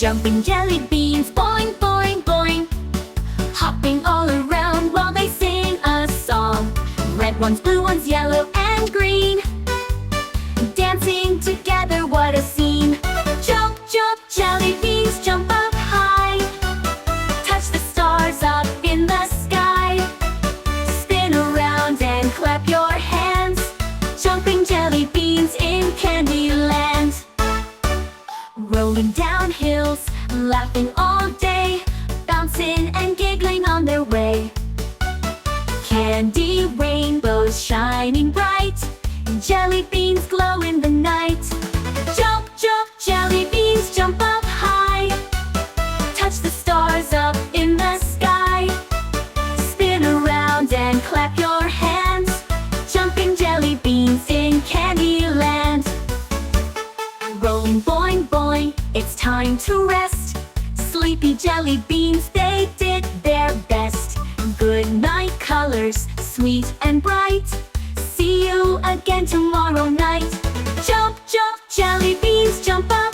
Jumping jelly beans, boing, boing, boing, hopping all around while they sing a song. Red ones, blue ones, yellow and green, dancing together, what a scene. Jump, jump, jelly beans, jump up high, touch the stars up in the sky. Spin around and clap your hands, jumping jelly beans in Candyland. Rolling down hills, laughing all day, bouncing and giggling on their way. Candy rainbows shining bright, jelly beans glow in the night. Jump, jump, jelly beans, jump up high, touch the stars up in the sky. Spin around and clap your hands, jumping jelly beans in Candyland. Rolling, boing, boing, it's time to rest. Sleepy jelly beans, they did their best. Good night, colors, sweet and bright. See you again tomorrow night. Jump, jump, jelly beans, jump up